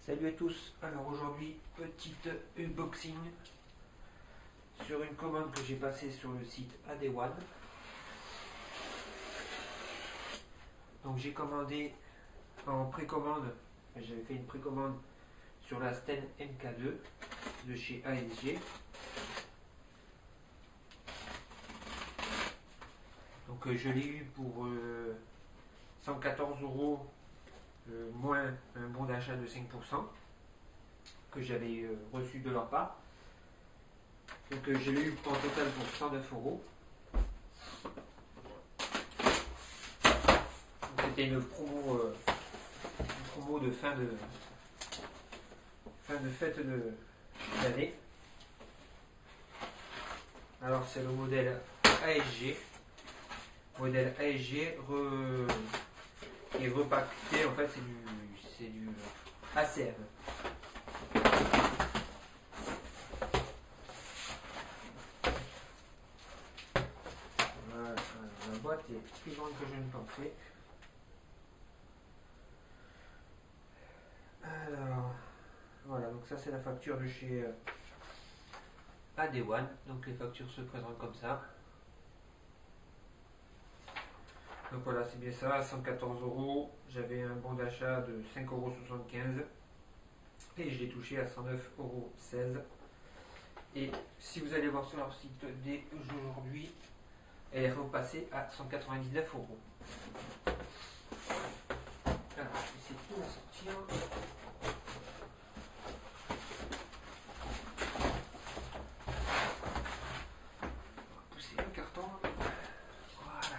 Salut à tous, alors aujourd'hui petite unboxing sur une commande que j'ai passée sur le site AD1. Donc j'ai commandé en précommande, j'avais fait une précommande sur la Sten MK2 de chez ASG. Donc je l'ai eu pour 114 € moins un bon d'achat de 5% que j'avais reçu de leur part. Donc je l'ai eu en total pour 109 €. C'était une promo de fin de fête d'année. Alors c'est le modèle ASG. Modèle ASG qui est repaqueté, en fait c'est du ACM. Voilà, la boîte est plus grande que je ne pensais. Alors, voilà, donc ça c'est la facture de chez AD1. Donc les factures se présentent comme ça. Donc voilà, c'est bien ça, 114 €. J'avais un bon d'achat de 5,75 € et je l'ai touché à 109,16 €. Et si vous allez voir sur leur site dès aujourd'hui, elle est repassée à 199 €. Alors, je vais essayer de la sortir. On va pousser le carton. Voilà.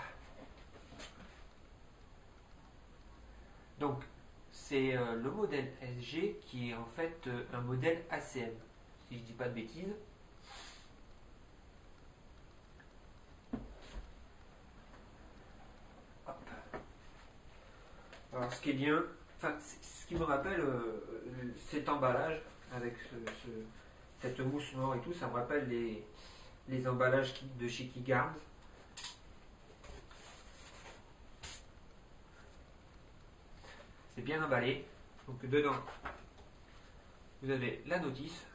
Donc, c'est le modèle SG qui est en fait un modèle ACM, si je dis pas de bêtises. Hop. Alors, ce qui est bien, enfin, ce qui me rappelle cet emballage avec cette mousse noire et tout, ça me rappelle les emballages de chez Keyguards. C'est bien emballé. Donc dedans, vous avez la notice.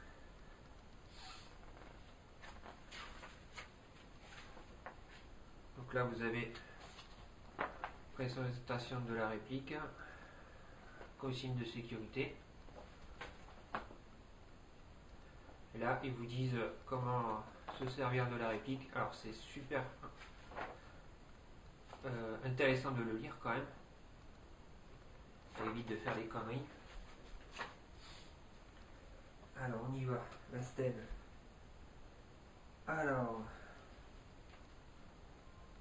Donc là, vous avez présentation de la réplique, consigne de sécurité. Et là, ils vous disent comment se servir de la réplique. Alors, c'est super intéressant de le lire quand même. Ça évite de faire des conneries. Alors, on y va. La Sten. Alors,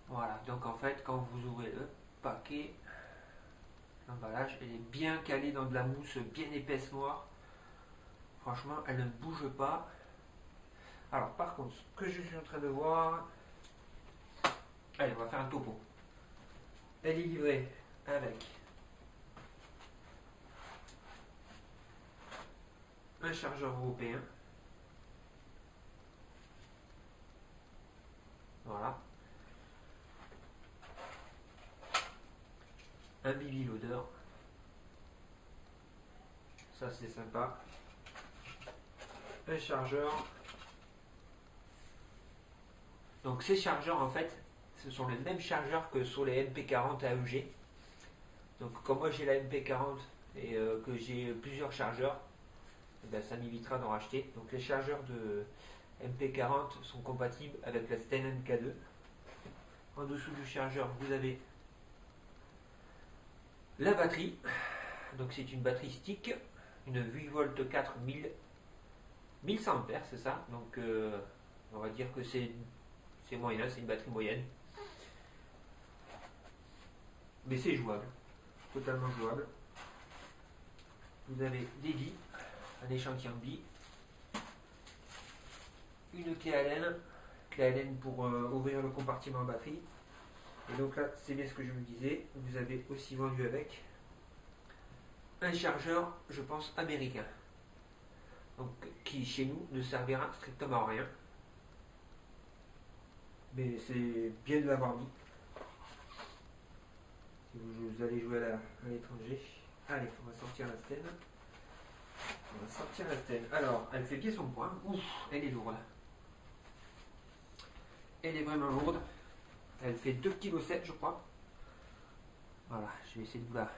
voilà. Donc, en fait, quand vous ouvrez le paquet, l'emballage, elle est bien calée dans de la mousse bien épaisse noire. Franchement, elle ne bouge pas. Alors, par contre, ce que je suis en train de voir... Allez, on va faire un topo. Elle est livrée avec un chargeur européen. Voilà. Un baby loader. Ça, c'est sympa. Un chargeur. Donc, ces chargeurs, en fait, ce sont les mêmes chargeurs que sur les MP40 AEG. Donc, comme moi j'ai la MP40 et que j'ai plusieurs chargeurs, eh bien, ça m'évitera d'en racheter. Donc, les chargeurs de MP40 sont compatibles avec la Sten MK2. En dessous du chargeur, vous avez la batterie. Donc, c'est une batterie stick, une 8V4 1100 A, c'est ça. Donc, on va dire que c'est moyen, c'est une batterie moyenne. Mais c'est jouable, totalement jouable. Vous avez des billes, un échantillon de billes, une clé Allen pour ouvrir le compartiment batterie. Et donc là, c'est bien ce que je me disais, vous avez aussi vendu avec un chargeur, je pense, américain. Donc, qui chez nous ne servira strictement à rien. Mais c'est bien de l'avoir mis. Si vous allez jouer à l'étranger. Allez, on va sortir la Sten. On va sortir la stèle. Alors, elle fait bien son point. Ouf, elle est lourde. Elle est vraiment lourde. Elle fait 2,7 kg, je crois. Voilà, je vais essayer de vous la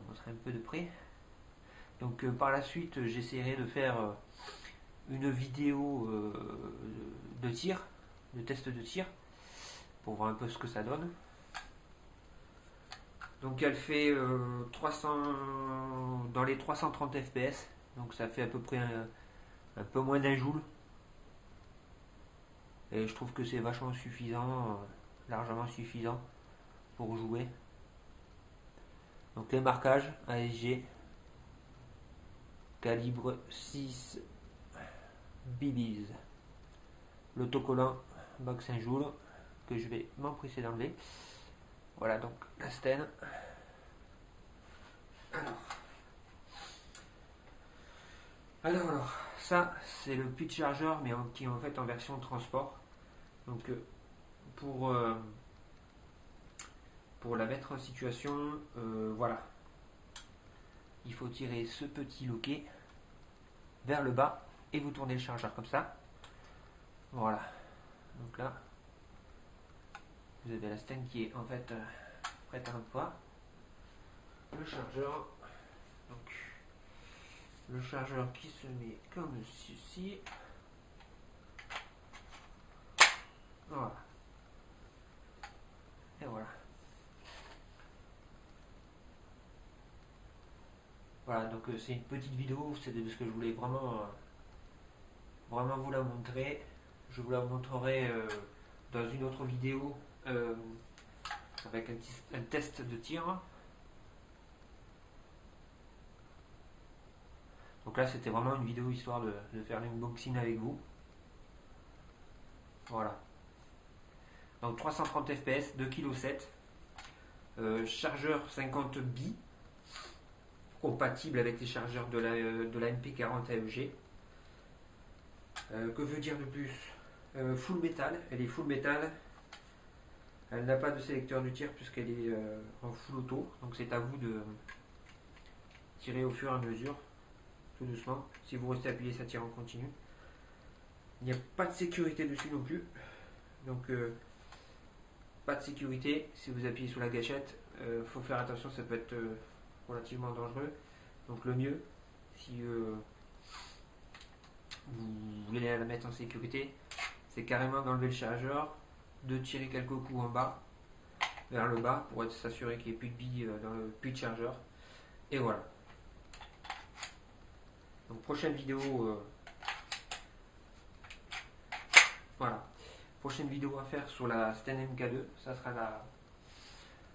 montrer un peu de près. Donc, par la suite, j'essaierai de faire une vidéo de tir, de test de tir, pour voir un peu ce que ça donne. Donc elle fait 300, dans les 330 fps, donc ça fait à peu près un peu moins d'un joule. Et je trouve que c'est vachement suffisant, largement suffisant pour jouer. Donc les marquages ASG, calibre 6 BBs. L'autocollant Max 1 joule que je vais m'empresser d'enlever. Voilà donc la Sten. Alors, ça c'est le pitch chargeur mais qui est en fait en version transport. Donc pour la mettre en situation, voilà. Il faut tirer ce petit loquet vers le bas et vous tournez le chargeur comme ça. Voilà. Donc là, vous avez la Sten qui est en fait prête à l'emploi. Le chargeur. Donc, le chargeur qui se met comme ceci. Voilà. Et voilà. Voilà, donc c'est une petite vidéo, c'est parce que je voulais vraiment vous la montrer. Je vous la montrerai dans une autre vidéo avec un test de tir. Donc là c'était vraiment une vidéo histoire de faire l'unboxing avec vous. Voilà. Donc 330 fps, 2,7 kg, chargeur 50 bi, compatible avec les chargeurs de la MP40 AEG. Que veut dire de plus? Full métal, elle est full métal. Elle n'a pas de sélecteur du tir puisqu'elle est en full auto. Donc c'est à vous de tirer au fur et à mesure, tout doucement. Si vous restez appuyé, ça tire en continu. Il n'y a pas de sécurité dessus non plus. Donc pas de sécurité. Si vous appuyez sur la gâchette, faut faire attention, ça peut être relativement dangereux. Donc le mieux, si vous voulez la mettre en sécurité, c'est carrément d'enlever le chargeur, de tirer quelques coups en bas, vers le bas, pour s'assurer qu'il n'y ait plus de billes dans le puits de chargeur. Et voilà. Donc prochaine vidéo, voilà. Prochaine vidéo à faire sur la Sten MK2, ça sera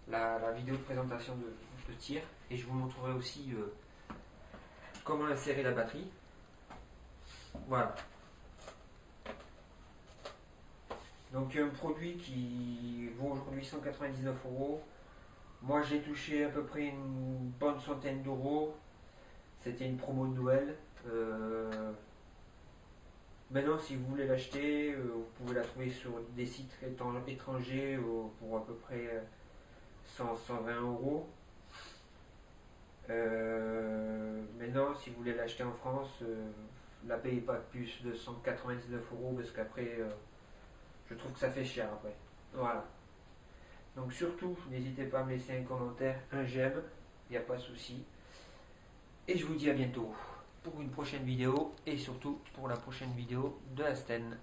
la vidéo de présentation de tir. Et je vous montrerai aussi comment insérer la batterie. Voilà. Donc un produit qui vaut aujourd'hui 199 €. Moi j'ai touché à peu près une bonne centaine d'euros. C'était une promo de Noël. Maintenant si vous voulez l'acheter, vous pouvez la trouver sur des sites étrangers pour à peu près 100-120 €. Maintenant si vous voulez l'acheter en France, la payez pas plus de 199 € parce qu'après je trouve que ça fait cher après. Voilà. Donc surtout, n'hésitez pas à me laisser un commentaire, un j'aime, il n'y a pas de souci. Et je vous dis à bientôt pour une prochaine vidéo et surtout pour la prochaine vidéo de la Sten.